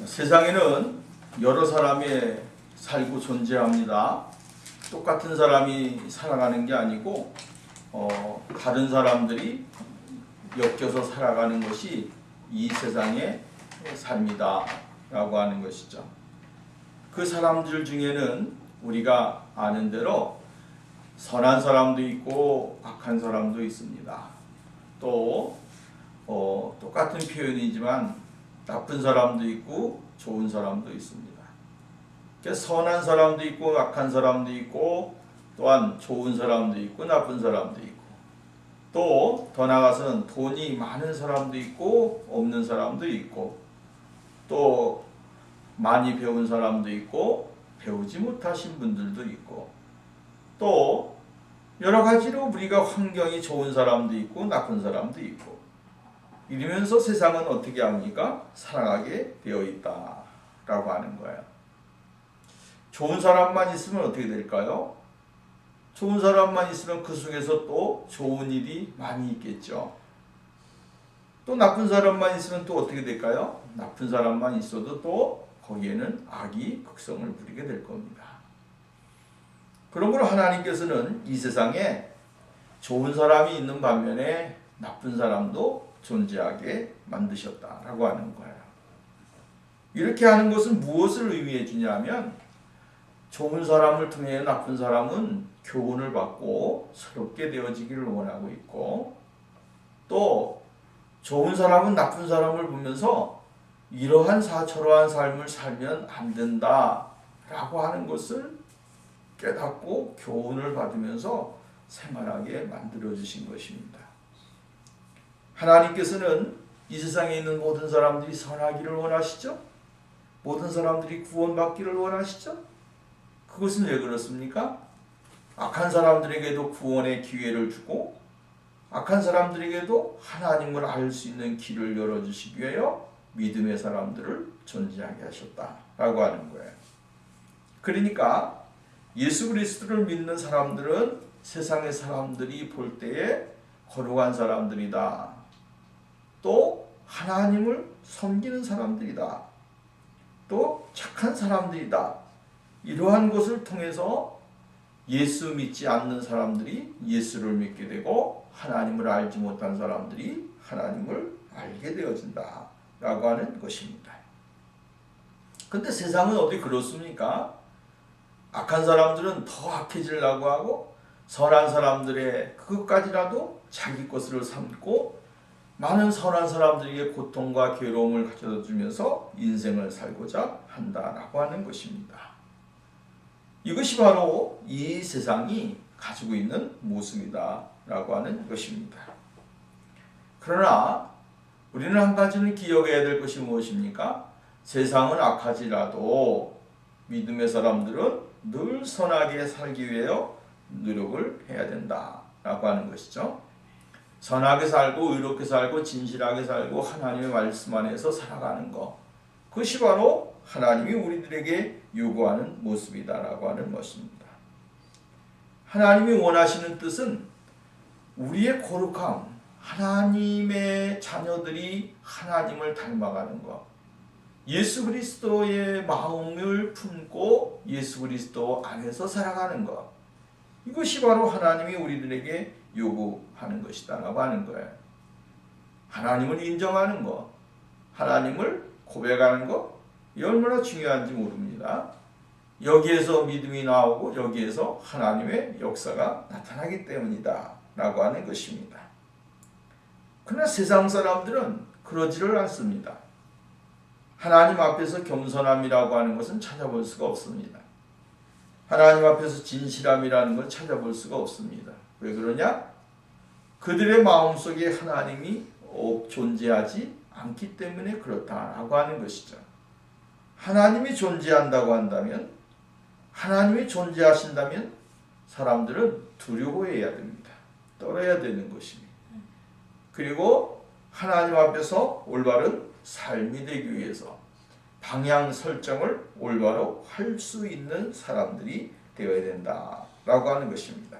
세상에는 여러 사람이 살고 존재합니다. 똑같은 사람이 살아가는 게 아니고 다른 사람들이 엮여서 살아가는 것이 이 세상의 삶이다 라고 하는 것이죠. 그 사람들 중에는 우리가 아는 대로 선한 사람도 있고 악한 사람도 있습니다. 또 똑같은 표현이지만 나쁜 사람도 있고 좋은 사람도 있습니다. 선한 사람도 있고 악한 사람도 있고 또한 좋은 사람도 있고 나쁜 사람도 있고 또 더 나아가서는 돈이 많은 사람도 있고 없는 사람도 있고 또 많이 배운 사람도 있고 배우지 못하신 분들도 있고 또 여러 가지로 우리가 환경이 좋은 사람도 있고 나쁜 사람도 있고 이러면서 세상은 어떻게 합니까? 살아가게 되어 있다라고 하는 거예요. 좋은 사람만 있으면 어떻게 될까요? 좋은 사람만 있으면 그 속에서 또 좋은 일이 많이 있겠죠. 또 나쁜 사람만 있으면 또 어떻게 될까요? 나쁜 사람만 있어도 또 거기에는 악이 극성을 부리게 될 겁니다. 그러므로 하나님께서는 이 세상에 좋은 사람이 있는 반면에 나쁜 사람도 존재하게 만드셨다라고 하는 거예요. 이렇게 하는 것은 무엇을 의미해 주냐면 좋은 사람을 통해 나쁜 사람은 교훈을 받고 새롭게 되어지기를 원하고 있고 또 좋은 사람은 나쁜 사람을 보면서 이러한 저러한 삶을 살면 안 된다라고 하는 것을 깨닫고 교훈을 받으면서 생활하게 만들어주신 것입니다. 하나님께서는 이 세상에 있는 모든 사람들이 선하기를 원하시죠? 모든 사람들이 구원받기를 원하시죠? 그것은 왜 그렇습니까? 악한 사람들에게도 구원의 기회를 주고 악한 사람들에게도 하나님을 알 수 있는 길을 열어주시기 위하여 믿음의 사람들을 존재하게 하셨다라고 하는 거예요. 그러니까 예수 그리스도를 믿는 사람들은 세상의 사람들이 볼 때에 거룩한 사람들이다. 또 하나님을 섬기는 사람들이다. 또 착한 사람들이다. 이러한 것을 통해서 예수 믿지 않는 사람들이 예수를 믿게 되고 하나님을 알지 못한 사람들이 하나님을 알게 되어진다 라고 하는 것입니다. 근데 세상은 어디 그렇습니까? 악한 사람들은 더 악해지려고 하고 선한 사람들의 그것까지라도 자기 것으로 삼고 많은 선한 사람들에게 고통과 괴로움을 가져다 주면서 인생을 살고자 한다라고 하는 것입니다. 이것이 바로 이 세상이 가지고 있는 모습이다라고 하는 것입니다. 그러나 우리는 한 가지는 기억해야 될 것이 무엇입니까? 세상은 악하지라도 믿음의 사람들은 늘 선하게 살기 위하여 노력을 해야 된다라고 하는 것이죠. 선하게 살고 의롭게 살고 진실하게 살고 하나님의 말씀 안에서 살아가는 것. 그것이 바로 하나님이 우리들에게 요구하는 모습이다라고 하는 것입니다. 하나님이 원하시는 뜻은 우리의 거룩함, 하나님의 자녀들이 하나님을 닮아가는 것, 예수 그리스도의 마음을 품고 예수 그리스도 안에서 살아가는 것, 이것이 바로 하나님이 우리들에게 요구하는 것이다라고 하는 거예요. 하나님을 인정하는 것, 하나님을 고백하는 것, 이 얼마나 중요한지 모릅니다. 여기에서 믿음이 나오고 여기에서 하나님의 역사가 나타나기 때문이다 라고 하는 것입니다. 그러나 세상 사람들은 그러지를 않습니다. 하나님 앞에서 겸손함이라고 하는 것은 찾아볼 수가 없습니다. 하나님 앞에서 진실함이라는 걸 찾아볼 수가 없습니다. 왜 그러냐? 그들의 마음속에 하나님이 존재하지 않기 때문에 그렇다라고 하는 것이죠. 하나님이 존재한다고 한다면, 하나님이 존재하신다면 사람들은 두려워해야 됩니다. 떨어야 되는 것입니다. 그리고 하나님 앞에서 올바른 삶이 되기 위해서 방향 설정을 올바로 할 수 있는 사람들이 되어야 된다라고 하는 것입니다.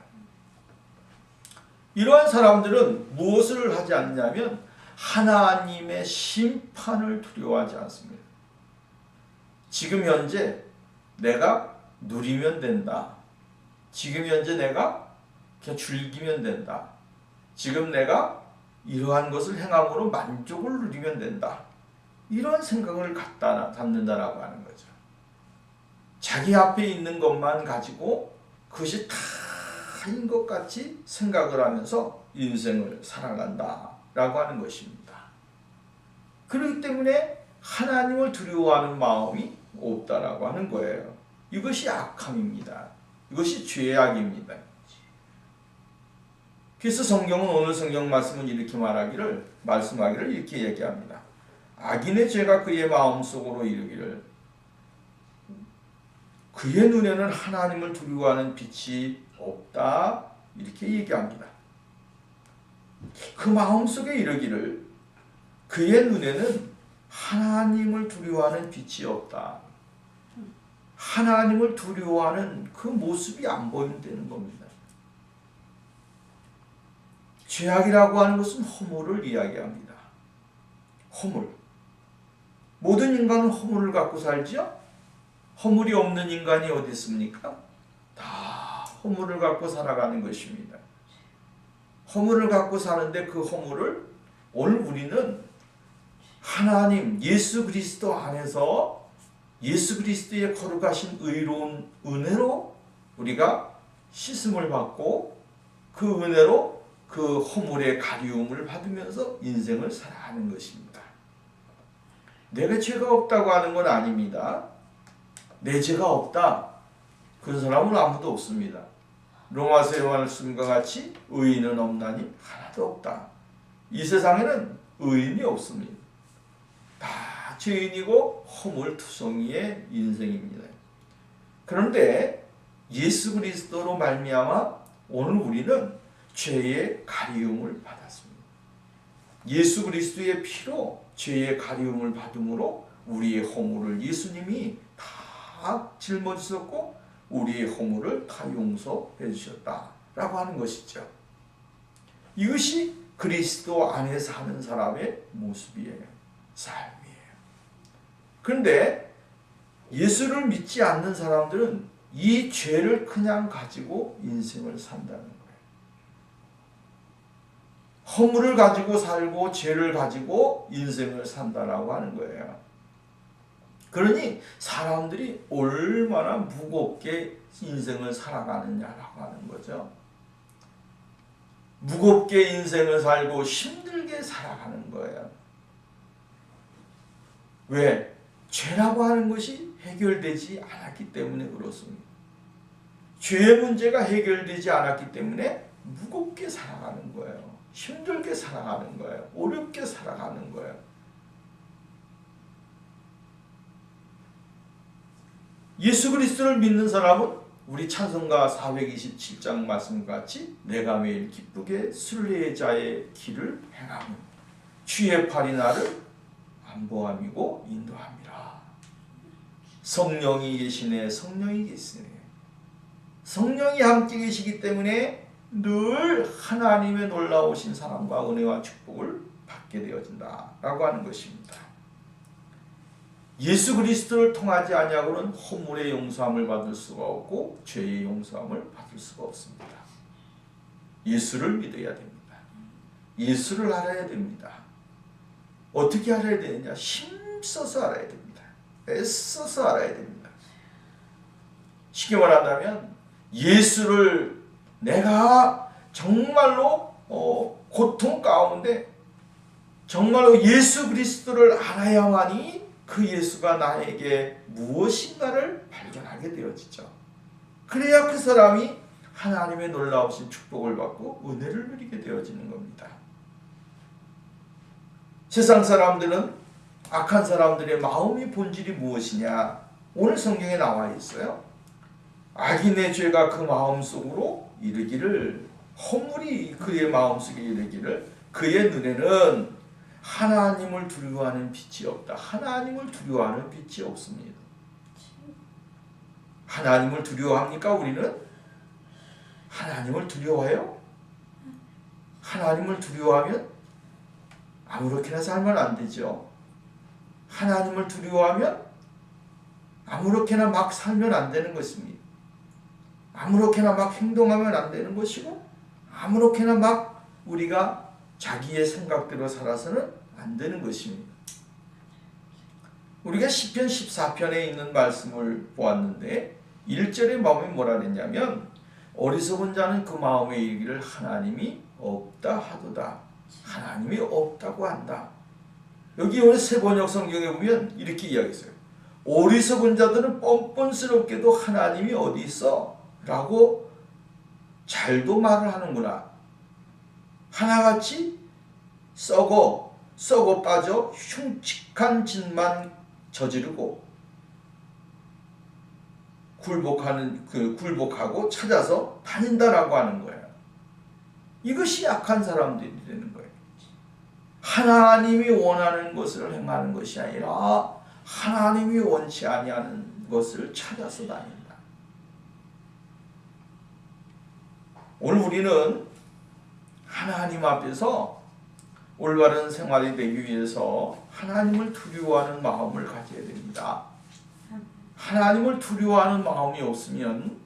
이러한 사람들은 무엇을 하지 않냐면 하나님의 심판을 두려워하지 않습니다. 지금 현재 내가 누리면 된다. 지금 현재 내가 그냥 즐기면 된다. 지금 내가 이러한 것을 행함으로 만족을 누리면 된다. 이런 생각을 갖다 담는다라고 하는 거죠. 자기 앞에 있는 것만 가지고 그것이 다인 것 같이 생각을 하면서 인생을 살아간다라고 하는 것입니다. 그렇기 때문에 하나님을 두려워하는 마음이 없다라고 하는 거예요. 이것이 악함입니다. 이것이 죄악입니다. 그래서 성경은 오늘 성경 말씀은 이렇게 말씀하기를 이렇게 얘기합니다. 악인의 죄가 그의 마음속으로 이르기를 그의 눈에는 하나님을 두려워하는 빛이 없다. 이렇게 얘기합니다. 그 마음속에 이르기를 그의 눈에는 하나님을 두려워하는 빛이 없다. 하나님을 두려워하는 그 모습이 안 보인다는 겁니다. 죄악이라고 하는 것은 허물을 이야기합니다. 허물. 모든 인간은 허물을 갖고 살지요? 허물이 없는 인간이 어디 있습니까? 다 허물을 갖고 살아가는 것입니다. 허물을 갖고 사는데 그 허물을 오늘 우리는 하나님 예수 그리스도 안에서 예수 그리스도의 거룩하신 의로운 은혜로 우리가 씻음을 받고 그 은혜로 그 허물의 가리움을 받으면서 인생을 살아가는 것입니다. 내가 죄가 없다고 하는 건 아닙니다. 내 죄가 없다. 그런 사람은 아무도 없습니다. 로마서의 말씀과 같이 의인은 없나니 하나도 없다. 이 세상에는 의인이 없습니다. 다 죄인이고 허물투성이의 인생입니다. 그런데 예수 그리스도로 말미암아 오늘 우리는 죄의 가리움을 받았습니다. 예수 그리스도의 피로 죄의 가리움을 받음으로 우리의 허물을 예수님이 다 짊어지셨고 우리의 허물을 다 용서해 주셨다라고 하는 것이죠. 이것이 그리스도 안에 사는 사람의 모습이에요. 삶이에요. 그런데 예수를 믿지 않는 사람들은 이 죄를 그냥 가지고 인생을 산다는 거예요. 허물을 가지고 살고 죄를 가지고 인생을 산다라고 하는 거예요. 그러니 사람들이 얼마나 무겁게 인생을 살아가느냐라고 하는 거죠. 무겁게 인생을 살고 힘들게 살아가는 거예요. 왜? 죄라고 하는 것이 해결되지 않았기 때문에 그렇습니다. 죄의 문제가 해결되지 않았기 때문에 무겁게 살아가는 거예요. 힘들게 살아가는 거예요. 어렵게 살아가는 거예요. 예수 그리스도를 믿는 사람은 우리 찬송가 427장 말씀같이 내가 매일 기쁘게 순례자의 길을 행하며 주의 팔이 나를 안보함이고 인도함이라. 성령이 계시네. 성령이 계시네. 성령이 함께 계시기 때문에 늘 하나님의 놀라우신 사랑과 은혜와 축복을 받게 되어진다라고 하는 것입니다. 예수 그리스도를 통하지 아니하고는 허물의 용서함을 받을 수가 없고 죄의 용서함을 받을 수가 없습니다. 예수를 믿어야 됩니다. 예수를 알아야 됩니다. 어떻게 알아야 되느냐? 힘써서 알아야 됩니다. 애써서 알아야 됩니다. 쉽게 말한다면 예수를 내가 정말로 고통 가운데 정말로 예수 그리스도를 알아야만이 그 예수가 나에게 무엇인가를 발견하게 되어지죠. 그래야 그 사람이 하나님의 놀라우신 축복을 받고 은혜를 누리게 되어지는 겁니다. 세상 사람들은 악한 사람들의 마음의 본질이 무엇이냐? 오늘 성경에 나와 있어요. 악인의 죄가 그 마음속으로 이르기를 허물이 그의 마음속에 이르기를 그의 눈에는 하나님을 두려워하는 빛이 없다. 하나님을 두려워하는 빛이 없습니다. 하나님을 두려워합니까? 우리는? 하나님을 두려워해요? 하나님을 두려워하면 아무렇게나 살면 안 되죠. 하나님을 두려워하면 아무렇게나 막 살면 안 되는 것입니다. 아무렇게나 막 행동하면 안 되는 것이고 아무렇게나 막 우리가 자기의 생각대로 살아서는 안 되는 것입니다. 우리가 시편 14편에 있는 말씀을 보았는데 1절의 마음이 뭐라 그랬냐면 어리석은 자는 그 마음에 이르기를 하나님이 없다 하도다. 하나님이 없다고 한다. 여기 오늘 세번역 성경에 보면 이렇게 이야기했어요. 어리석은 자들은 뻔뻔스럽게도 하나님이 어디 있어? 라고 잘도 말을 하는구나. 하나같이 썩어 빠져 흉측한 짓만 저지르고 굴복하고 찾아서 다닌다라고 하는 거예요. 이것이 약한 사람들이 되는 거예요. 하나님이 원하는 것을 행하는 것이 아니라 하나님이 원치 아니하는 것을 찾아서 다닌다. 오늘 우리는 하나님 앞에서 올바른 생활이 되기 위해서 하나님을 두려워하는 마음을 가져야 됩니다. 하나님을 두려워하는 마음이 없으면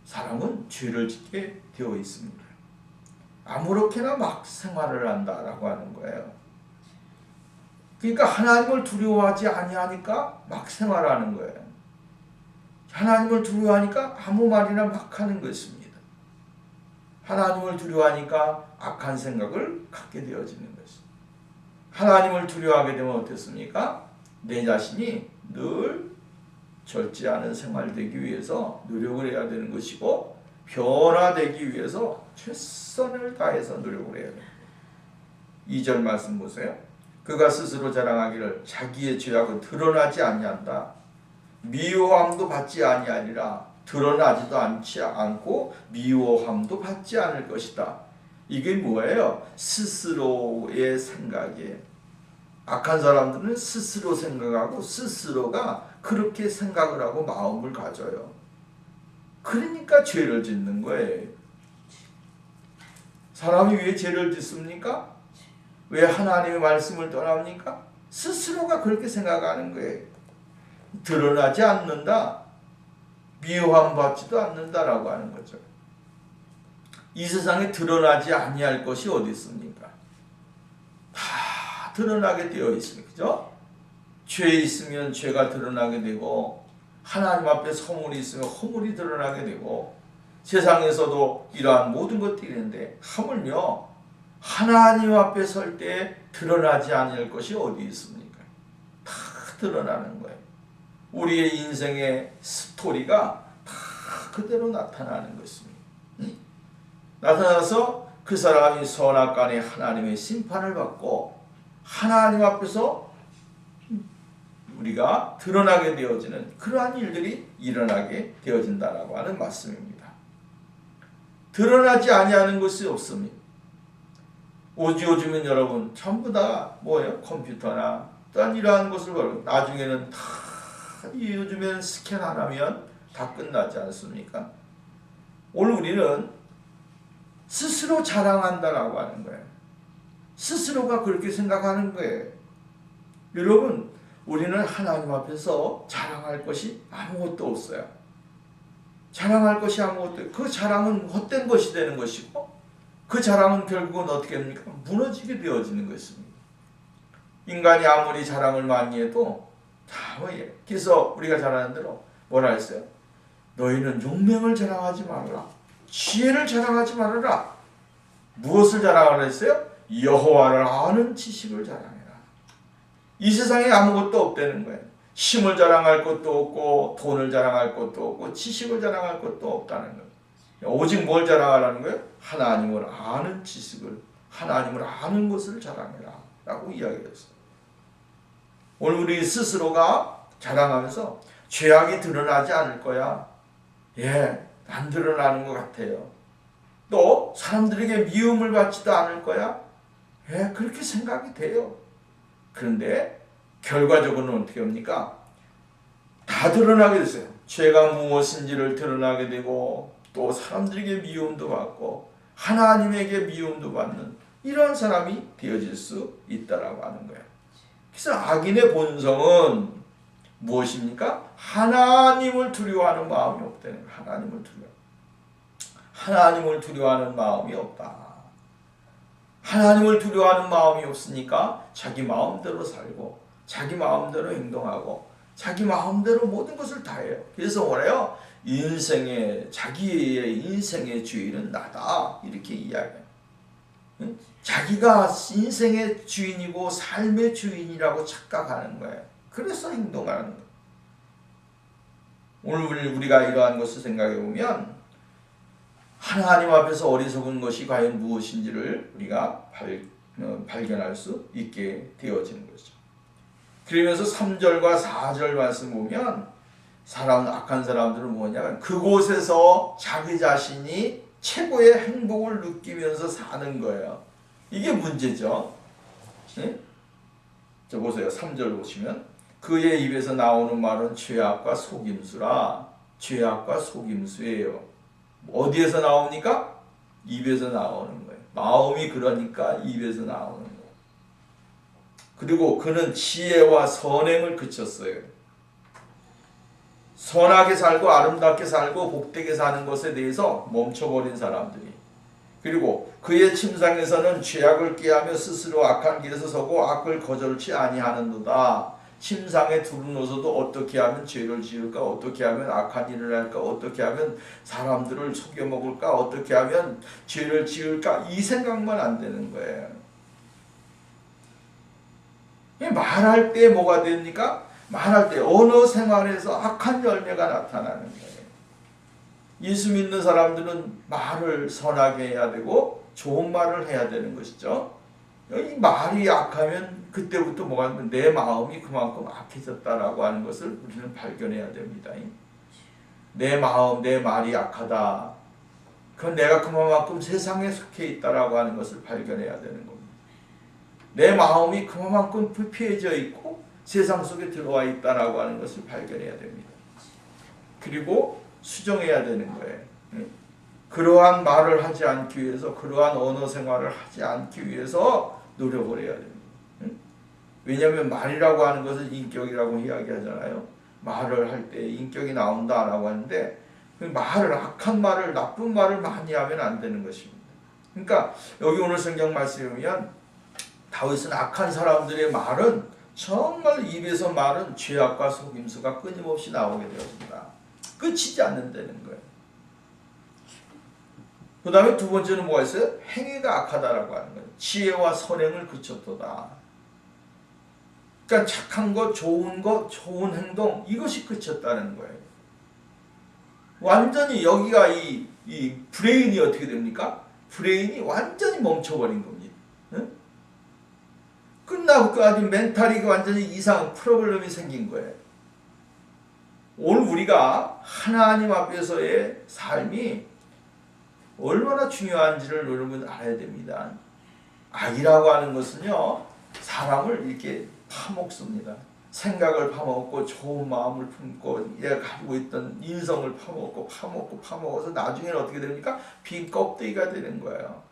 사람은 죄를 짓게 되어 있습니다. 아무렇게나 막 생활을 한다라고 하는 거예요. 그러니까 하나님을 두려워하지 아니하니까 막 생활하는 거예요. 하나님을 두려워하니까 아무 말이나 막 하는 것입니다. 하나님을 두려워하니까 악한 생각을 갖게 되어지는 것입니다. 하나님을 두려워하게 되면 어떻습니까? 내 자신이 늘 절제 않은 생활 되기 위해서 노력을 해야 되는 것이고 변화되기 위해서 최선을 다해서 노력을 해야 됩니다. 2절 말씀 보세요. 그가 스스로 자랑하기를 자기의 죄악은 드러나지 아니한다. 미워함도 받지 아니하니라. 드러나지도 않고 미워함도 받지 않을 것이다. 이게 뭐예요? 스스로의 생각이에요. 악한 사람들은 스스로 생각하고 스스로가 그렇게 생각을 하고 마음을 가져요. 그러니까 죄를 짓는 거예요. 사람이 왜 죄를 짓습니까? 왜 하나님의 말씀을 떠납니까? 스스로가 그렇게 생각하는 거예요. 드러나지 않는다. 미워함 받지도 않는다라고 하는 거죠. 이 세상에 드러나지 아니할 것이 어디 있습니까? 다 드러나게 되어 있습니다. 그죠? 죄 있으면 죄가 드러나게 되고 하나님 앞에 허물이 있으면 허물이 드러나게 되고 세상에서도 이러한 모든 것들이 있는데 하물며 하나님 앞에 설 때 드러나지 않을 것이 어디 있습니까? 다 드러나는 거예요. 우리의 인생의 스토리가 다 그대로 나타나는 것입니다. 나타나서 그 사람이 선악간에 하나님의 심판을 받고 하나님 앞에서 우리가 드러나게 되어지는 그러한 일들이 일어나게 되어진다라고 하는 말씀입니다. 드러나지 아니하는 것이 없습니다. 요즘은 여러분 전부 다 뭐예요? 컴퓨터나 또한 이러한 것을 걸고 나중에는 다 요즘에는 스캔 하나면 다 끝나지 않습니까? 오늘 우리는 스스로 자랑한다라고 하는 거예요. 스스로가 그렇게 생각하는 거예요. 여러분, 우리는 하나님 앞에서 자랑할 것이 아무것도 없어요. 자랑할 것이 아무것도 없어요. 그 자랑은 헛된 것이 되는 것이고 그 자랑은 결국은 어떻게 됩니까? 무너지게 되어지는 것입니다. 인간이 아무리 자랑을 많이 해도 다 뭐예요? 그래서 우리가 잘 아는 대로 뭐라 했어요? 너희는 용맹을 자랑하지 말아라. 지혜를 자랑하지 말아라. 무엇을 자랑하라 했어요? 여호와를 아는 지식을 자랑해라. 이 세상에 아무것도 없다는 거예요. 힘을 자랑할 것도 없고 돈을 자랑할 것도 없고 지식을 자랑할 것도 없다는 거예요. 오직 뭘 자랑하라는 거예요? 하나님을 아는 지식을, 하나님을 아는 것을 자랑해라 라고 이야기했어요. 오늘 우리 스스로가 자랑하면서 죄악이 드러나지 않을 거야. 안 드러나는 것 같아요. 또 사람들에게 미움을 받지도 않을 거야. 그렇게 생각이 돼요. 그런데 결과적으로는 어떻게 합니까? 다 드러나게 됐어요. 죄가 무엇인지를 드러나게 되고 또 사람들에게 미움도 받고 하나님에게 미움도 받는 이런 사람이 되어질 수 있다라고 하는 거예요. 그래서 악인의 본성은 무엇입니까? 하나님을 두려워하는 마음이 없다는 거예요. 하나님을 두려워하는 마음이 없다. 하나님을 두려워하는 마음이 없으니까 자기 마음대로 살고 자기 마음대로 행동하고 자기 마음대로 모든 것을 다 해요. 그래서 뭐래요? 자기의 인생의 주인은 나다. 이렇게 이야기해요. 응? 자기가 인생의 주인이고 삶의 주인이라고 착각하는 거예요. 그래서 행동하는 거예요. 오늘 우리가 이러한 것을 생각해 보면 하나님 앞에서 어리석은 것이 과연 무엇인지를 우리가 발견할 수 있게 되어지는 거죠. 그러면서 3절과 4절 말씀 보면 악한 사람들은 뭐냐면 그곳에서 자기 자신이 최고의 행복을 느끼면서 사는 거예요. 이게 문제죠. 네? 저 보세요. 3절 보시면 그의 입에서 나오는 말은 죄악과 속임수라. 죄악과 속임수예요. 어디에서 나옵니까? 입에서 나오는 거예요. 마음이 그러니까 입에서 나오는 거예요. 그리고 그는 지혜와 선행을 그쳤어요. 선하게 살고 아름답게 살고 복되게 사는 것에 대해서 멈춰버린 사람들이. 그리고 그의 침상에서는 죄악을 꾀하며 스스로 악한 길에서 서고 악을 거절치 아니하는도다. 침상에 두루누워서도 어떻게 하면 죄를 지을까? 어떻게 하면 악한 일을 할까? 어떻게 하면 사람들을 속여먹을까? 어떻게 하면 죄를 지을까? 이 생각만 안 되는 거예요. 말할 때 뭐가 됩니까? 말할 때 언어 생활에서 악한 열매가 나타나는 거예요. 예수 믿는 사람들은 말을 선하게 해야 되고 좋은 말을 해야 되는 것이죠. 이 말이 악하면 그때부터 뭐가 되면 내 마음이 그만큼 악해졌다라고 하는 것을 우리는 발견해야 됩니다. 내 마음, 내 말이 악하다. 그건 내가 그만큼 세상에 속해 있다라고 하는 것을 발견해야 되는 겁니다. 내 마음이 그만큼 부패해져 있고 세상 속에 들어와 있다라고 하는 것을 발견해야 됩니다. 그리고 수정해야 되는 거예요. 그러한 말을 하지 않기 위해서, 그러한 언어 생활을 하지 않기 위해서 노력을 해야 됩니다. 왜냐하면 말이라고 하는 것은 인격이라고 이야기하잖아요. 말을 할 때 인격이 나온다라고 하는데 말을, 악한 말을, 나쁜 말을 많이 하면 안 되는 것입니다. 그러니까 여기 오늘 성경 말씀에 보면 다윗은 악한 사람들의 말은 정말 입에서 말은 죄악과 속임수가 끊임없이 나오게 되어진다. 끝이지 않는다는 거예요. 그 다음에 두 번째는 뭐가 있어요? 행위가 악하다라고 하는 거예요. 지혜와 선행을 그쳤도다. 그러니까 착한 것, 좋은 것, 좋은 행동 이것이 그쳤다는 거예요. 완전히 여기가 이 브레인이 어떻게 됩니까? 브레인이 완전히 멈춰버린 겁니다. 끝나고 아주 멘탈이 완전히 이상 프로블럼이 생긴 거예요. 오늘 우리가 하나님 앞에서의 삶이 얼마나 중요한지를 여러분 알아야 됩니다. 악이라고 하는 것은요, 사람을 이렇게 파먹습니다. 생각을 파먹고 좋은 마음을 품고 얘가 가지고 있던 인성을 파먹어서 나중에는 어떻게 됩니까? 빈 껍데기가 되는 거예요.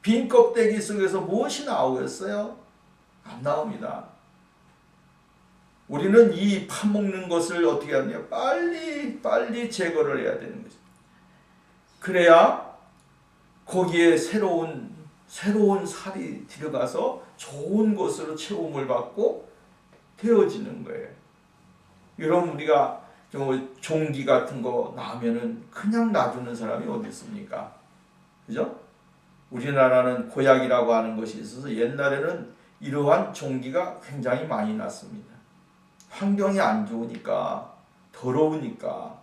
빈 껍데기 속에서 무엇이 나오겠어요? 안 나옵니다. 우리는 이 파먹는 것을 어떻게 하느냐? 빨리 제거를 해야 되는 거죠. 그래야 거기에 새로운 살이 들어가서 좋은 것으로 채움을 받고 되어지는 거예요. 여러분, 우리가 종기 같은 거 나면은 그냥 놔두는 사람이 어디 있습니까? 그죠? 우리나라는 고약이라고 하는 것이 있어서 옛날에는 이러한 종기가 굉장히 많이 났습니다. 환경이 안 좋으니까, 더러우니까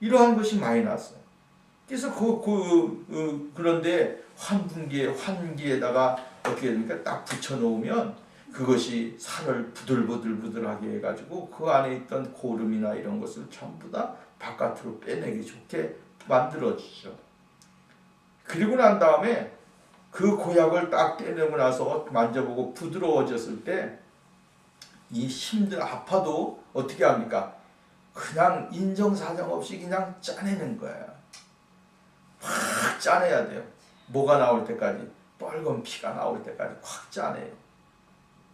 이러한 것이 많이 났어요. 그래서 그런데 환기에다가 어떻게 됩니까? 딱 붙여놓으면 그것이 살을 부들부들하게 해가지고 그 안에 있던 고름이나 이런 것을 전부 다 바깥으로 빼내기 좋게 만들어주죠. 그리고 난 다음에 그 고약을 딱 떼내고 나서 만져보고 부드러워졌을 때 이 아파도 어떻게 합니까? 그냥 인정사정 없이 그냥 짜내는 거예요. 확 짜내야 돼요. 뭐가 나올 때까지, 빨간 피가 나올 때까지 확 짜내요.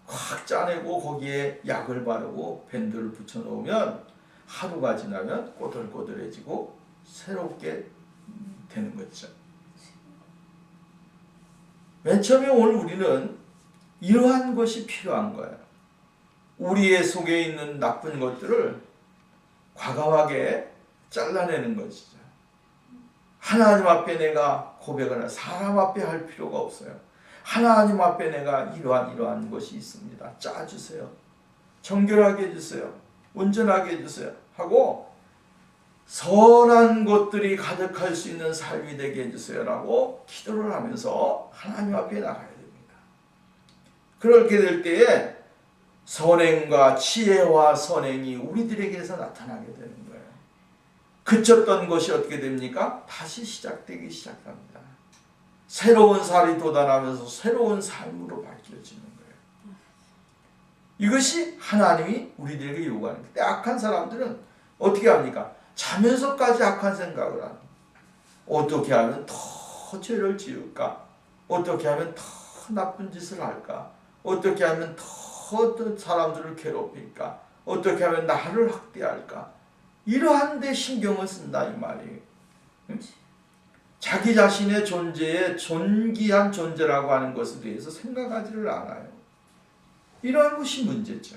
확 짜내고 거기에 약을 바르고 밴드를 붙여 놓으면 하루가 지나면 꼬들꼬들해지고 새롭게 되는 거죠. 맨 처음에 오늘 우리는 이러한 것이 필요한 거예요. 우리의 속에 있는 나쁜 것들을 과감하게 잘라내는 것이죠. 하나님 앞에 내가 고백을 해 사람 앞에 할 필요가 없어요. 하나님 앞에 내가 이러한 것이 있습니다. 짜주세요. 정결하게 해주세요. 온전하게 해주세요. 하고 선한 것들이 가득할 수 있는 삶이 되게 해주세요. 라고 기도를 하면서 하나님 앞에 나가야 됩니다. 그렇게 될 때에 선행과 지혜와 선행이 우리들에게서 나타나게 되는 거예요. 그쳤던 것이 어떻게 됩니까? 다시 시작되기 시작합니다. 새로운 살이 돋아나면서 새로운 삶으로 바뀌어지는 거예요. 이것이 하나님이 우리들에게 요구하는 거예요. 근데 악한 사람들은 어떻게 합니까? 자면서까지 악한 생각을 하는 거예요. 어떻게 하면 더 죄를 지을까? 어떻게 하면 더 나쁜 짓을 할까? 어떻게 하면 더 사람들을 괴롭힐까? 어떻게 하면 나를 학대할까? 이러한 데 신경을 쓴다 이 말이에요. 자기 자신의 존재에 존귀한 존재라고 하는 것에 대해서 생각하지를 않아요. 이러한 것이 문제죠.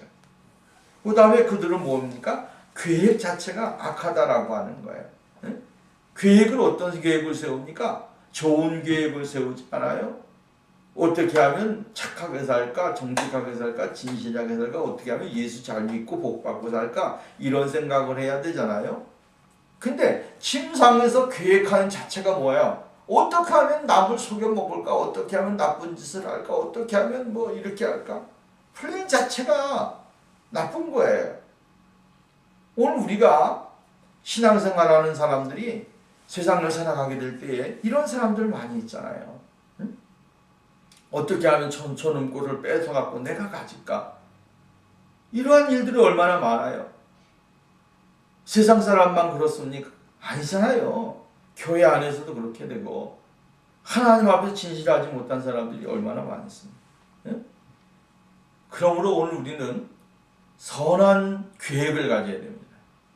그 다음에 그들은 뭡니까? 계획 자체가 악하다라고 하는 거예요. 계획을 어떤 계획을 세웁니까? 좋은 계획을 세우지 않아요? 어떻게 하면 착하게 살까? 정직하게 살까? 진실하게 살까? 어떻게 하면 예수 잘 믿고 복 받고 살까? 이런 생각을 해야 되잖아요. 근데 침상에서 계획하는 자체가 뭐예요? 어떻게 하면 남을 속여 먹을까? 어떻게 하면 나쁜 짓을 할까? 어떻게 하면 뭐 이렇게 할까? 플랜 자체가 나쁜 거예요. 오늘 우리가 신앙생활하는 사람들이 세상을 살아가게 될 때에 이런 사람들 많이 있잖아요. 응? 어떻게 하면 천천음골을 뺏어갖고 내가 가질까? 이러한 일들이 얼마나 많아요. 세상 사람만 그렇습니까? 아니잖아요. 교회 안에서도 그렇게 되고 하나님 앞에서 진실하지 못한 사람들이 얼마나 많습니까? 응? 그러므로 오늘 우리는 선한 계획을 가져야 됩니다.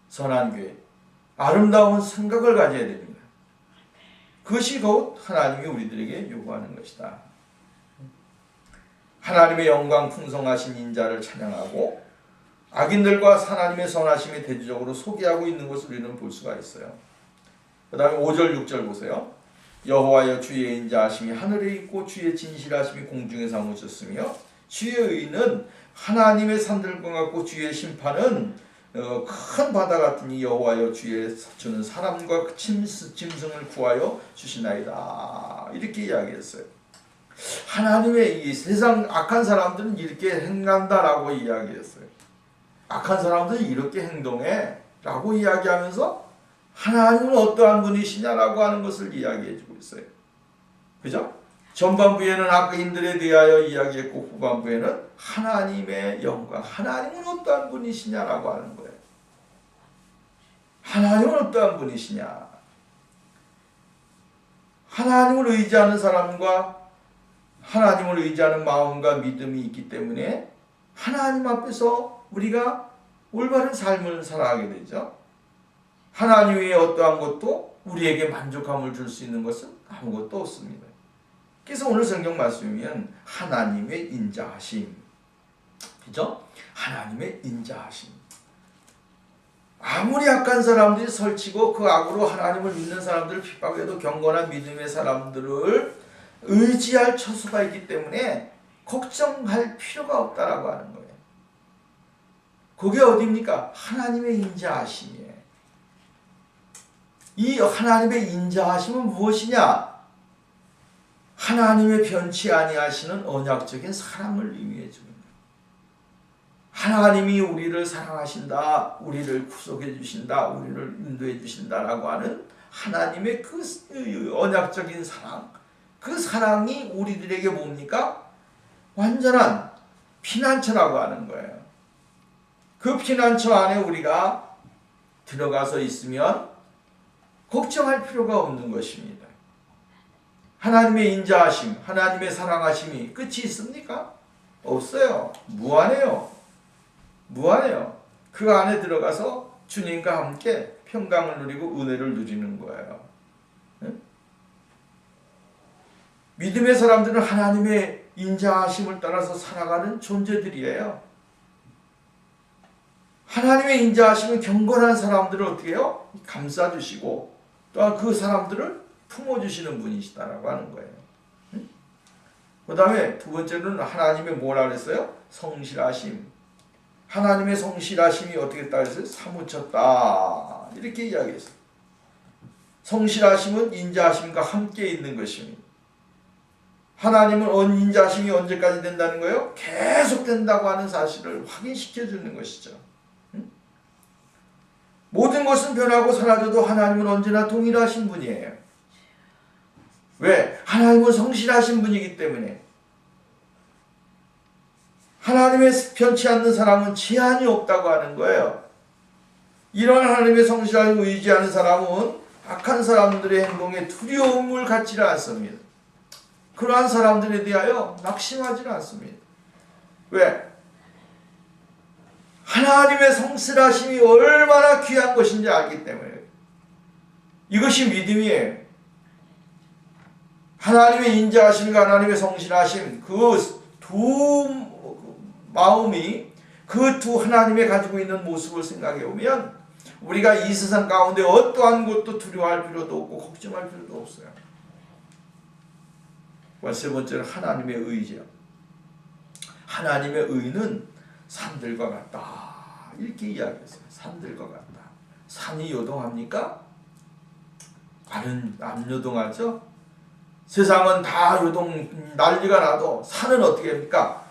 선한 계획. 아름다운 생각을 가져야 됩니다. 그것이 곧 하나님이 우리들에게 요구하는 것이다. 하나님의 영광 풍성하신 인자를 찬양하고 악인들과 하나님의 선하심에 대조적으로 소개하고 있는 것을 우리는 볼 수가 있어요. 그 다음에 5절 6절 보세요. 여호와여 주의 인자하심이 하늘에 있고 주의 진실하심이 공중에 사무쳤으며 주의 의는 하나님의 산들과 같고 주의 심판은 큰 바다 같으니 여호와여 주의 주는 사람과 짐승을 구하여 주시나이다. 이렇게 이야기했어요. 하나님의 이 세상 악한 사람들은 이렇게 행한다라고 이야기했어요. 악한 사람들은 이렇게 행동해 라고 이야기하면서 하나님은 어떠한 분이시냐라고 하는 것을 이야기해주고 있어요. 그죠? 전반부에는 악인들에 대하여 이야기했고 후반부에는 하나님의 영광, 하나님은 어떠한 분이시냐라고 하는 거예요. 하나님은 어떠한 분이시냐. 하나님을 의지하는 사람과 하나님을 의지하는 마음과 믿음이 있기 때문에 하나님 앞에서 우리가 올바른 삶을 살아가게 되죠. 하나님 외에 어떠한 것도 우리에게 만족함을 줄 수 있는 것은 아무것도 없습니다. 그래서 오늘 성경 말씀이면 하나님의 인자하심, 그죠? 하나님의 인자하심. 아무리 악한 사람들이 설치고 그 악으로 하나님을 믿는 사람들을 핍박해도 경건한 믿음의 사람들을 의지할 처수가 있기 때문에 걱정할 필요가 없다라고 하는 거예요. 그게 어디입니까? 하나님의 인자하심이에요. 이 하나님의 인자하심은 무엇이냐? 하나님의 변치 아니하시는 언약적인 사랑을 의미해 줍니다. 하나님이 우리를 사랑하신다, 우리를 구속해 주신다, 우리를 인도해 주신다라고 하는 하나님의 그 언약적인 사랑, 그 사랑이 우리들에게 뭡니까? 완전한 피난처라고 하는 거예요. 그 피난처 안에 우리가 들어가서 있으면 걱정할 필요가 없는 것입니다. 하나님의 인자하심, 하나님의 사랑하심이 끝이 있습니까? 없어요. 무한해요. 무한해요. 그 안에 들어가서 주님과 함께 평강을 누리고 은혜를 누리는 거예요. 응? 믿음의 사람들은 하나님의 인자하심을 따라서 살아가는 존재들이에요. 하나님의 인자하심은 경건한 사람들을 어떻게 해요? 감싸주시고 또한 그 사람들을 품어주시는 분이시다라고 하는 거예요. 응? 그 다음에 두 번째는 하나님의 뭐라 그랬어요? 성실하심. 하나님의 성실하심이 어떻게 했다 그랬어요? 사무쳤다. 이렇게 이야기했어요. 성실하심은 인자하심과 함께 있는 것입니다. 하나님은 인자하심이 언제까지 된다는 거예요? 계속 된다고 하는 사실을 확인시켜 주는 것이죠. 응? 모든 것은 변하고 사라져도 하나님은 언제나 동일하신 분이에요. 왜? 하나님은 성실하신 분이기 때문에. 하나님의 변치 않는 사람은 제한이 없다고 하는 거예요. 이런 하나님의 성실함을 의지하는 사람은 악한 사람들의 행동에 두려움을 갖지를 않습니다. 그러한 사람들에 대하여 낙심하지는 않습니다. 왜? 하나님의 성실하심이 얼마나 귀한 것인지 알기 때문에. 이것이 믿음이에요. 하나님의 인자하심과 하나님의 성실하심, 그 두 마음이 그 두 하나님의 가지고 있는 모습을 생각해 보면 우리가 이 세상 가운데 어떠한 것도 두려워할 필요도 없고 걱정할 필요도 없어요. 세 번째는 하나님의 의지요. 하나님의 의는 산들과 같다. 이렇게 이야기했어요. 산들과 같다. 산이 요동합니까? 안 요동하죠? 세상은 다 난리가 나도 산은 어떻게 합니까?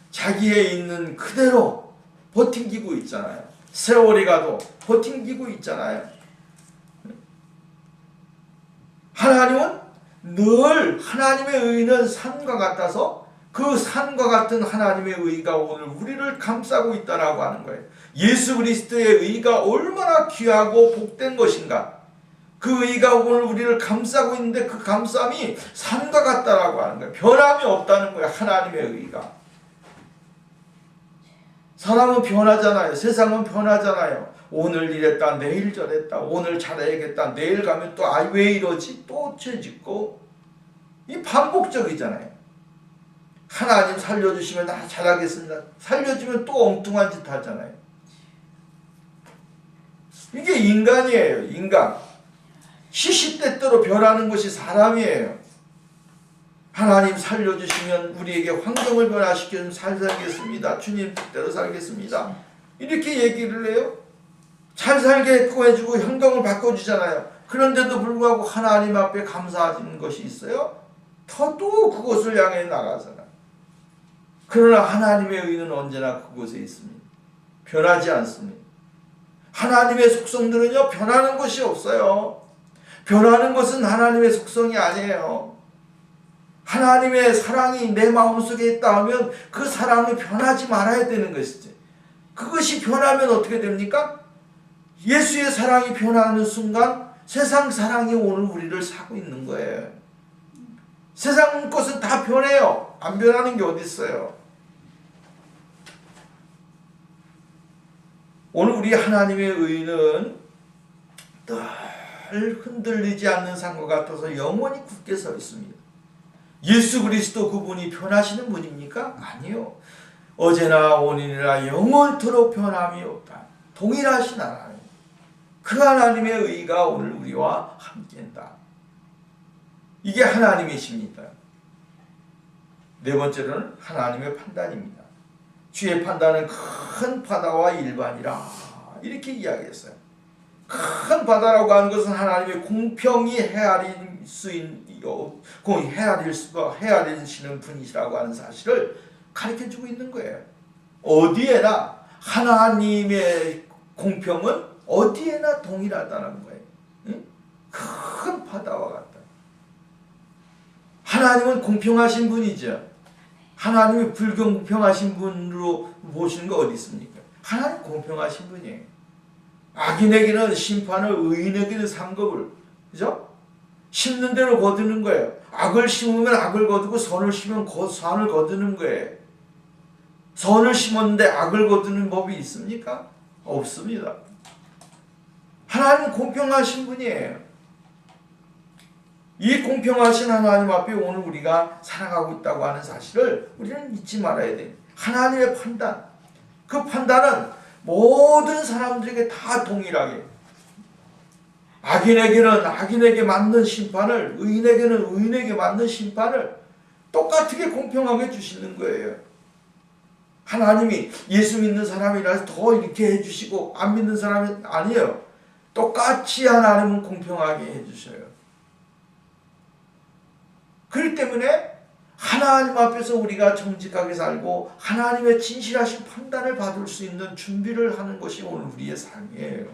자기에 있는 그대로 버팅기고 있잖아요. 세월이 가도 버팅기고 있잖아요. 하나님은 늘 하나님의 의는 산과 같아서 그 산과 같은 하나님의 의가 오늘 우리를 감싸고 있다라고 하는 거예요. 예수 그리스도의 의가 얼마나 귀하고 복된 것인가. 그 의가 오늘 우리를 감싸고 있는데 그 감싸움이 산과 같다라고 하는 거예요. 변함이 없다는 거예요. 하나님의 의가. 사람은 변하잖아요. 세상은 변하잖아요. 오늘 이랬다 내일 저랬다. 오늘 잘해야겠다 내일 가면 또 왜 이러지? 또 죄 짓고. 이 반복적이잖아요. 하나님 살려주시면 나 잘하겠습니다. 살려주면 또 엉뚱한 짓 하잖아요. 이게 인간이에요. 인간. 시시때때로 변하는 것이 사람이에요. 하나님 살려주시면 우리에게 환경을 변화시켜주면 잘 살겠습니다. 주님 뜻대로 살겠습니다. 이렇게 얘기를 해요. 잘 살게 해주고 환경을 바꿔주잖아요. 그런데도 불구하고 하나님 앞에 감사하는 것이 있어요? 또 그것을 향해 나가잖아요. 그러나 하나님의 의는 언제나 그곳에 있습니다. 변하지 않습니다. 하나님의 속성들은요 변하는 것이 없어요. 변하는 것은 하나님의 속성이 아니에요. 하나님의 사랑이 내 마음속에 있다 하면 그 사랑이 변하지 말아야 되는 것이지. 그것이 변하면 어떻게 됩니까? 예수의 사랑이 변하는 순간 세상 사랑이 오늘 우리를 사고 있는 거예요. 세상 것은 다 변해요. 안 변하는 게 어디 있어요? 오늘 우리 하나님의 의는 늘 흔들리지 않는 산과 같아서 영원히 굳게 서 있습니다. 예수 그리스도 그분이 변하시는 분입니까? 아니요. 어제나 오늘이나 영원토록 변함이 없다. 동일하신 하나님. 그 하나님의 의가 오늘 우리와 함께한다. 이게 하나님이십니다. 네 번째로는 하나님의 판단입니다. 주의 판단은 큰 바다와 일반이라 이렇게 이야기했어요. 큰 바다라고 하는 것은 하나님의 공평히 헤아리시는 분이시라고 하는 사실을 가르쳐주고 있는 거예요. 어디에나 하나님의 공평은 어디에나 동일하다는 거예요. 응? 큰 바다와 같다. 하나님은 공평하신 분이죠. 하나님이 불공평하신 분으로 보시는 거 어디 있습니까? 하나님 공평하신 분이에요. 악인에게는 심판을, 의인에게는 상급을, 그죠? 심는 대로 거두는 거예요. 악을 심으면 악을 거두고 선을 심으면 선을 거두는 거예요. 선을 심었는데 악을 거두는 법이 있습니까? 없습니다. 하나님은 공평하신 분이에요. 이 공평하신 하나님 앞에 오늘 우리가 살아가고 있다고 하는 사실을 우리는 잊지 말아야 돼요. 하나님의 판단, 그 판단은 모든 사람들에게 다 동일하게, 악인에게는 악인에게 맞는 심판을, 의인에게는 의인에게 맞는 심판을 똑같게 공평하게 주시는 거예요. 하나님이 예수 믿는 사람이라서 더 이렇게 해주시고 안 믿는 사람이 아니에요. 똑같이 하나님은 공평하게 해주셔요. 그렇기 때문에 하나님 앞에서 우리가 정직하게 살고 하나님의 진실하신 판단을 받을 수 있는 준비를 하는 것이 오늘 우리의 삶이에요.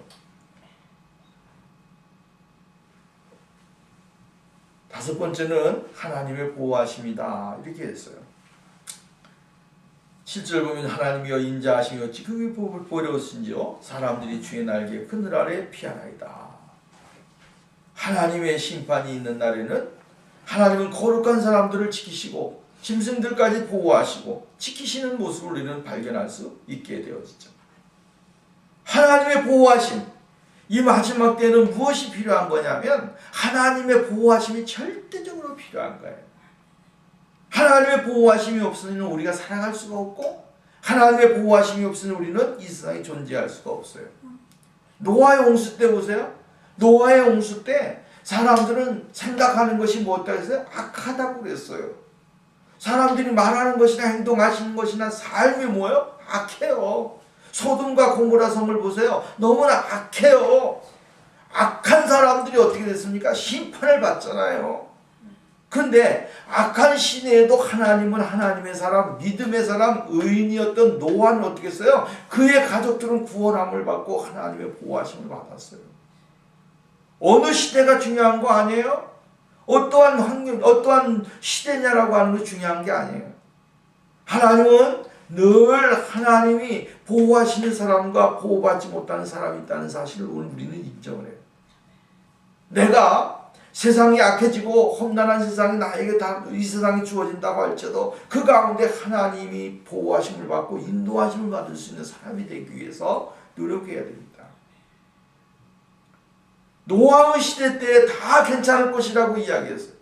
다섯 번째는 하나님의 보호하심이다. 이렇게 했어요. 7절 보면 하나님이여 인자하심이 어찌 그 법을 보려우신지요 사람들이 주의 날개 그늘 아래 피하나이다. 하나님의 심판이 있는 날에는 하나님은 거룩한 사람들을 지키시고 짐승들까지 보호하시고 지키시는 모습을 우리는 발견할 수 있게 되어지죠. 하나님의 보호하심, 이 마지막 때는 무엇이 필요한 거냐면 하나님의 보호하심이 절대적으로 필요한 거예요. 하나님의 보호하심이 없으면 우리가 살아갈 수가 없고 하나님의 보호하심이 없으면 우리는 이 세상에 존재할 수가 없어요. 노아의 홍수 때 보세요. 노아의 홍수 때 사람들은 생각하는 것이 뭐였다 해서 악하다고 그랬어요. 사람들이 말하는 것이나 행동하시는 것이나 삶이 뭐예요? 악해요. 소돔과 고모라 성을 보세요. 너무나 악해요. 악한 사람들이 어떻게 됐습니까? 심판을 받잖아요. 근데 악한 시내에도 하나님은 하나님의 사람, 믿음의 사람, 의인이었던 노아는 어떻게 했어요? 그의 가족들은 구원함을 받고 하나님의 보호하심을 받았어요. 어느 시대가 중요한 거 아니에요? 어떠한 환경, 어떠한 시대냐라고 하는 게 중요한 게 아니에요. 하나님은 늘 하나님이 보호하시는 사람과 보호받지 못하는 사람이 있다는 사실을 오늘 우리는 인정을 해요. 내가 세상이 악해지고 험난한 세상이 나에게 다 이 세상이 주어진다고 할지라도 그 가운데 하나님이 보호하심을 받고 인도하심을 받을 수 있는 사람이 되기 위해서 노력해야 됩니다. 노아의 시대 때 다 괜찮을 것이라고 이야기했어요.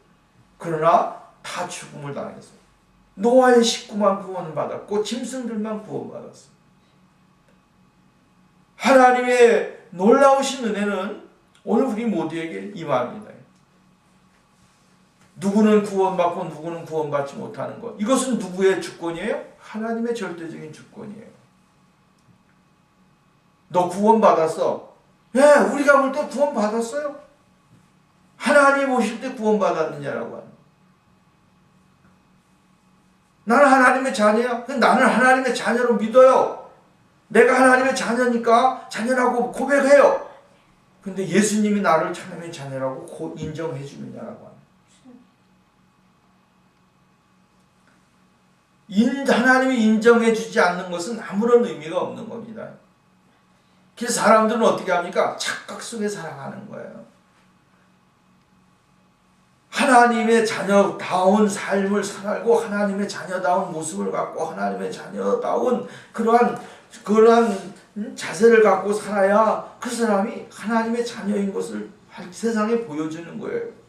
그러나 다 죽음을 당했어요. 노아의 식구만 구원을 받았고 짐승들만 구원받았어요. 하나님의 놀라우신 은혜는 오늘 우리 모두에게 임합니다. 누구는 구원받고 누구는 구원받지 못하는 것. 이것은 누구의 주권이에요? 하나님의 절대적인 주권이에요. 너 구원받았어? 예, 우리가 볼 때 구원받았어요. 하나님 오실 때 구원받았느냐라고 하는. 나는 하나님의 자녀야. 나는 하나님의 자녀로 믿어요. 내가 하나님의 자녀니까 자녀라고 고백해요. 근데 예수님이 나를 하나님의 자녀라고 인정해 주느냐라고 하는. 하나님이 인정해 주지 않는 것은 아무런 의미가 없는 겁니다. 그래서 사람들은 어떻게 합니까? 착각 속에 살아가는 거예요. 하나님의 자녀다운 삶을 살고 하나님의 자녀다운 모습을 갖고 하나님의 자녀다운 그러한 자세를 갖고 살아야 그 사람이 하나님의 자녀인 것을 세상에 보여주는 거예요.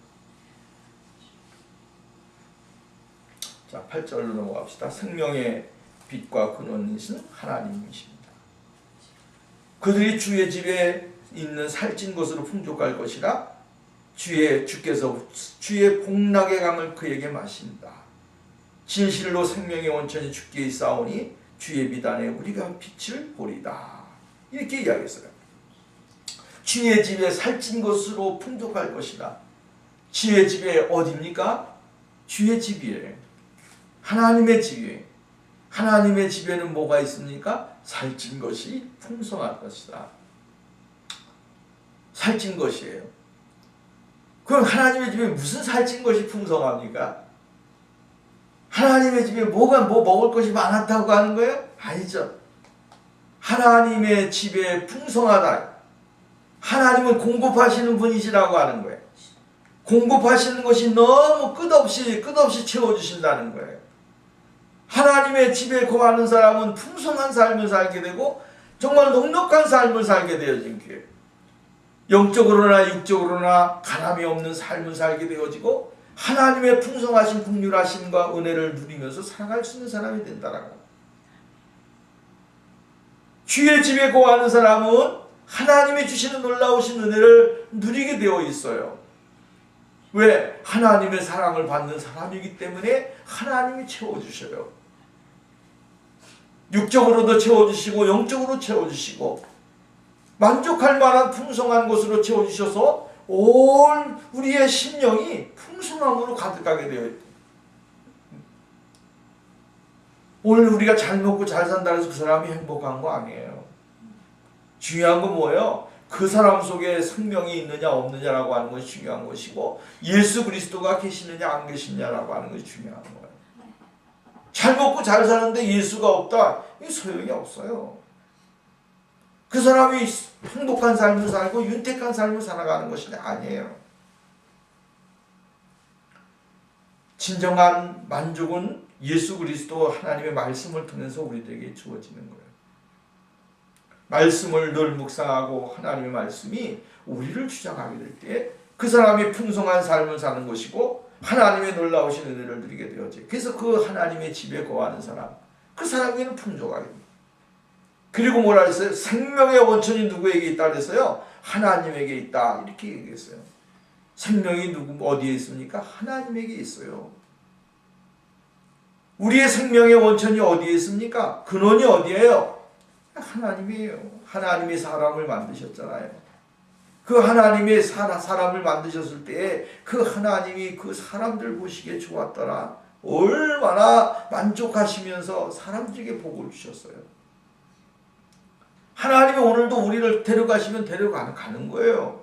자, 8절로 넘어갑시다. 생명의 빛과 근원이신 하나님이십니다. 그들이 주의 집에 있는 살찐 것으로 풍족할 것이라 주께서 주의 복락의 강을 그에게 마신다. 진실로 생명의 원천이 주께 있사오니 주의 비단에 우리가 빛을 보리다. 이렇게 이야기했어요. 주의 집에 살찐 것으로 풍족할 것이라. 주의 집에 어디입니까? 주의 집이에요. 하나님의 집이에요. 하나님의 집에는 뭐가 있습니까? 살찐 것이 풍성할 것이다. 살찐 것이에요. 그럼 하나님의 집에 무슨 살찐 것이 풍성합니까? 하나님의 집에 뭐 먹을 것이 많았다고 하는 거예요? 아니죠. 하나님의 집에 풍성하다. 하나님은 공급하시는 분이시라고 하는 거예요. 공급하시는 것이 너무 끝없이 채워주신다는 거예요. 하나님의 집에 거하는 사람은 풍성한 삶을 살게 되고 정말 넉넉한 삶을 살게 되어진 거예요. 영적으로나 육적으로나 가람이 없는 삶을 살게 되어지고 하나님의 풍성하신 긍휼하심과 은혜를 누리면서 살아갈 수 있는 사람이 된다라고. 주의 집에 거하는 사람은 하나님이 주시는 놀라우신 은혜를 누리게 되어 있어요. 왜? 하나님의 사랑을 받는 사람이기 때문에 하나님이 채워주셔요. 육적으로도 채워주시고 영적으로 채워주시고 만족할 만한 풍성한 것으로 채워주셔서 온 우리의 심령이 풍성함으로 가득하게 되어 있다. 오늘 우리가 잘 먹고 잘 산다 해서 그 사람이 행복한 거 아니에요. 중요한 건 뭐예요? 그 사람 속에 생명이 있느냐 없느냐라고 하는 것이 중요한 것이고 예수 그리스도가 계시느냐 안 계시느냐라고 하는 것이 중요한 거예요. 잘 먹고 잘 사는데 예수가 없다? 이 소용이 없어요. 그 사람이 행복한 삶을 살고 윤택한 삶을 살아가는 것이 아니에요. 진정한 만족은 예수 그리스도 하나님의 말씀을 통해서 우리들에게 주어지는 거예요. 말씀을 늘 묵상하고 하나님의 말씀이 우리를 주장하게 될 때 그 사람이 풍성한 삶을 사는 것이고 하나님의 놀라우신 은혜를 누리게 되어져요. 그래서 그 하나님의 집에 거하는 사람, 그 사람에게는 풍족하게 됩니다. 그리고 뭐라 했어요? 생명의 원천이 누구에게 있다 그랬어요? 하나님에게 있다 이렇게 얘기했어요. 생명이 어디에 있습니까? 하나님에게 있어요. 우리의 생명의 원천이 어디에 있습니까? 근원이 어디예요? 하나님이에요. 하나님이 사람을 만드셨잖아요. 그 하나님이 사람을 만드셨을 때 그 하나님이 그 사람들 보시기에 좋았더라. 얼마나 만족하시면서 사람들에게 복을 주셨어요. 하나님이 오늘도 우리를 데려가시면 데려가는 거예요.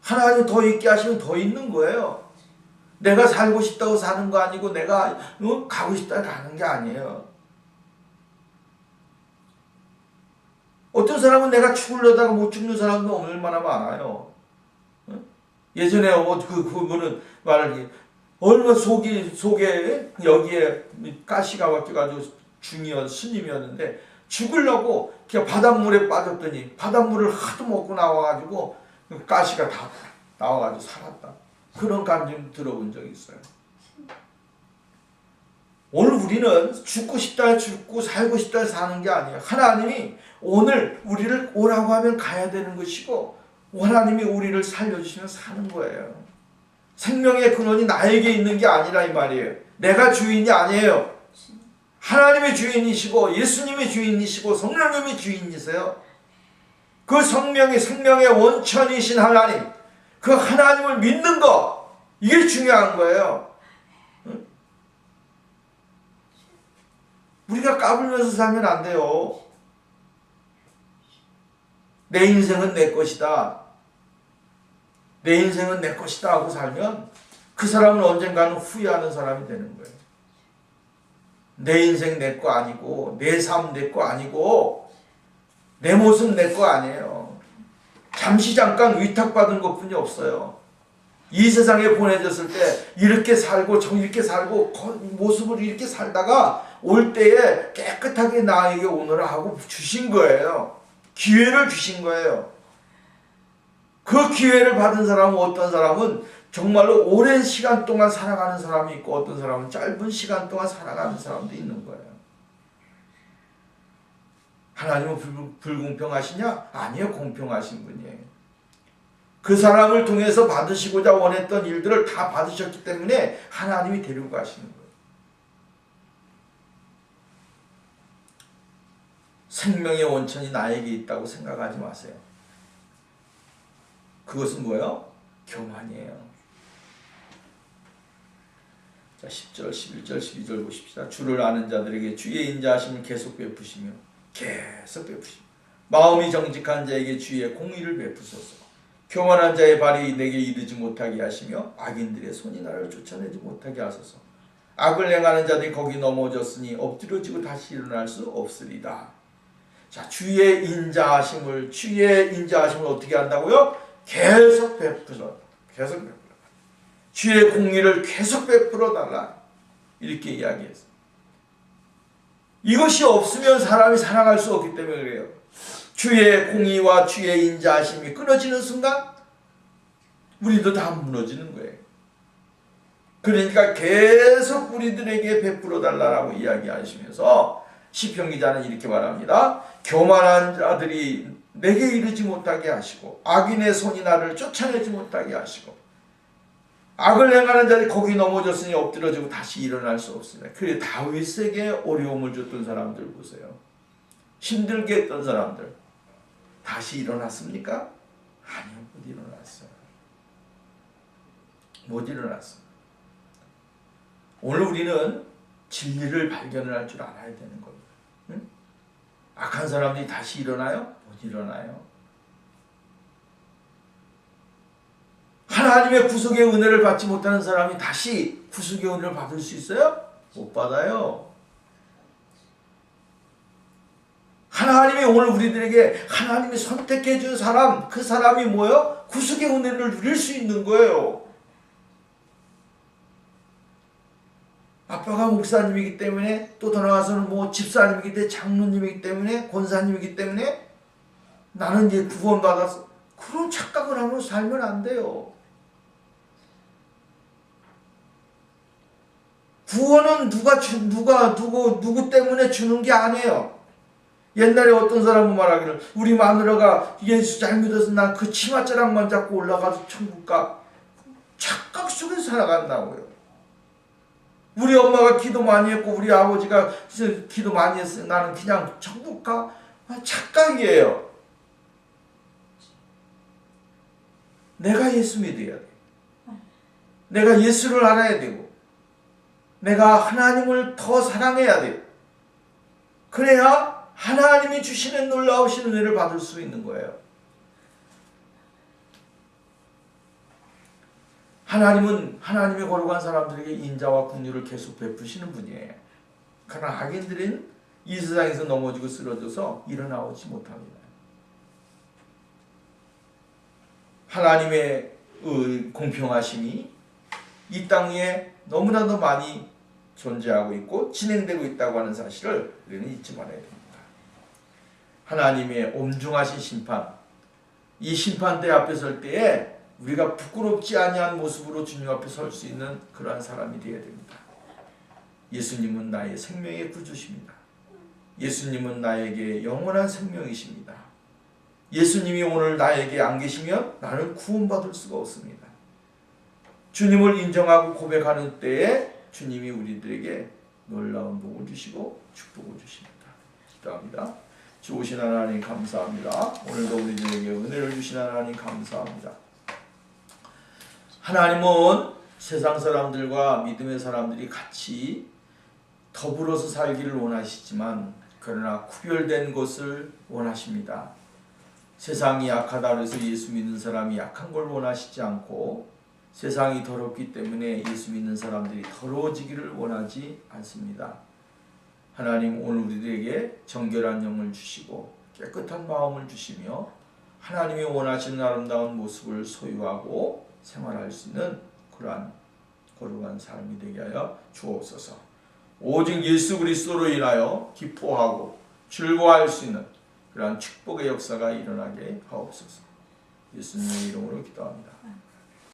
하나님 더 있게 하시면 더 있는 거예요. 내가 살고 싶다고 사는 거 아니고 내가 가고 싶다고 가는 게 아니에요. 어떤 사람은 내가 죽으려다가 못 죽는 사람도 얼마나 많아요. 예전에 그분은 말하기 얼마 속에 여기에 가시가 박혀가지고 중이었 스님이었는데 죽으려고 그냥 바닷물에 빠졌더니 바닷물을 하도 먹고 나와가지고 가시가 다 나와가지고 살았다. 그런 감정 들어본 적이 있어요. 오늘 우리는 죽고 싶다 죽고 살고 싶다 사는 게 아니에요. 하나님이 오늘 우리를 오라고 하면 가야 되는 것이고 하나님이 우리를 살려주시면 사는 거예요. 생명의 근원이 나에게 있는 게 아니라 이 말이에요. 내가 주인이 아니에요. 하나님의 주인이시고 예수님의 주인이시고 성령님의 주인이세요. 그 생명의 원천이신 하나님, 그 하나님을 믿는 거, 이게 중요한 거예요. 우리가 까불면서 살면 안 돼요. 내 인생은 내 것이다. 내 인생은 내 것이다 하고 살면 그 사람은 언젠가는 후회하는 사람이 되는 거예요. 내 인생 내 거 아니고 내 삶 내 거 아니고 내 모습 내 거 아니에요. 잠시 잠깐 위탁받은 것뿐이 없어요. 이 세상에 보내졌을 때 이렇게 살고 이렇게 살고 모습을 이렇게 살다가 올 때에 깨끗하게 나에게 오너라 하고 주신 거예요. 기회를 주신 거예요. 그 기회를 받은 사람은 어떤 사람은 정말로 오랜 시간 동안 살아가는 사람이 있고 어떤 사람은 짧은 시간 동안 살아가는 사람도 있는 거예요. 하나님은 불공평하시냐? 아니요, 공평하신 분이에요. 그 사람을 통해서 받으시고자 원했던 일들을 다 받으셨기 때문에 하나님이 데리고 가시는 거예요. 생명의 원천이 나에게 있다고 생각하지 마세요. 그것은 뭐예요? 교만이에요. 자, 10절, 11절, 12절 보십시다. 주를 아는 자들에게 주의 인자하심을 계속 베푸시며 마음이 정직한 자에게 주의 공의를 베푸소서. 교만한 자의 발이 내게 이르지 못하게 하시며 악인들의 손이 나를 쫓아내지 못하게 하소서. 악을 행하는 자들이 거기 넘어졌으니 엎드려지고 다시 일어날 수 없으리다. 자, 주의 인자하심을 어떻게 한다고요? 계속 베풀어. 주의 공의를 계속 베풀어 달라. 이렇게 이야기했어요. 이것이 없으면 사람이 살아갈 수 없기 때문에 그래요. 주의 공의와 주의 인자하심이 끊어지는 순간 우리도 다 무너지는 거예요. 그러니까 계속 우리들에게 베풀어 달라고 이야기하시면서 시편 기자는 이렇게 말합니다. 교만한 자들이 내게 이르지 못하게 하시고 악인의 손이 나를 쫓아내지 못하게 하시고 악을 행하는 자들이 거기 넘어졌으니 엎드려지고 다시 일어날 수 없습니다. 그래 다윗에게 어려움을 줬던 사람들 보세요. 힘들게 했던 사람들 다시 일어났습니까? 아니요, 못 일어났어요. 못 일어났어요. 오늘 우리는 진리를 발견을 할 줄 알아야 되는 겁니다. 응? 악한 사람들이 다시 일어나요? 못 일어나요. 하나님의 구속의 은혜를 받지 못하는 사람이 다시 구속의 은혜를 받을 수 있어요? 못 받아요. 하나님이 오늘 우리들에게 하나님이 선택해 준 사람, 그 사람이 뭐예요? 구속의 은혜를 누릴 수 있는 거예요. 아빠가 목사님이기 때문에 또 더 나아가서는 뭐 집사님이기 때문에 장로님이기 때문에 권사님이기 때문에 나는 이제 구원받았어. 그런 착각을 하면서 살면 안 돼요. 구원은 누구 때문에 주는 게 아니에요. 옛날에 어떤 사람은 말하기를 우리 마누라가 예수 잘 믿어서 난 그 치맛자락만 잡고 올라가서 천국 가. 착각 속에 살아간다고요. 우리 엄마가 기도 많이 했고 우리 아버지가 기도 많이 했으니 나는 그냥 천국 가. 착각이에요. 내가 예수 믿어야 돼. 내가 예수를 알아야 되고 내가 하나님을 더 사랑해야 돼. 그래야 하나님이 주시는 놀라우신 은혜를 받을 수 있는 거예요. 하나님은 하나님의 거룩한 사람들에게 인자와 긍휼을 계속 베푸시는 분이에요. 그러나 악인들은 이 세상에서 넘어지고 쓰러져서 일어나오지 못합니다. 하나님의 공평하심이 이 땅 위에 너무나도 많이 존재하고 있고 진행되고 있다고 하는 사실을 우리는 잊지 말아야 됩니다. 하나님의 엄중하신 심판, 이 심판대 앞에 설 때에 우리가 부끄럽지 아니한 모습으로 주님 앞에 설 수 있는 그러한 사람이 되어야 됩니다. 예수님은 나의 생명의 구주십니다. 예수님은 나에게 영원한 생명이십니다. 예수님이 오늘 나에게 안 계시면 나는 구원받을 수가 없습니다. 주님을 인정하고 고백하는 때에 주님이 우리들에게 놀라운 복을 주시고 축복을 주십니다. 기도합니다. 좋으신 하나님 감사합니다. 오늘도 우리들에게 은혜를 주신 하나님 감사합니다. 하나님은 세상 사람들과 믿음의 사람들이 같이 더불어서 살기를 원하시지만 그러나 구별된 것을 원하십니다. 세상이 약하다 그래서 예수 믿는 사람이 약한 걸 원하시지 않고 세상이 더럽기 때문에 예수 믿는 사람들이 더러워지기를 원하지 않습니다. 하나님 오늘 우리들에게 정결한 영을 주시고 깨끗한 마음을 주시며 하나님이 원하시는 아름다운 모습을 소유하고 생활할 수 있는 그러한 거룩한 삶이 되게 하여 주옵소서. 오직 예수 그리스도로 인하여 기뻐하고 즐거워할 수 있는 그러한 축복의 역사가 일어나게 하옵소서. 예수님의 이름으로 기도합니다.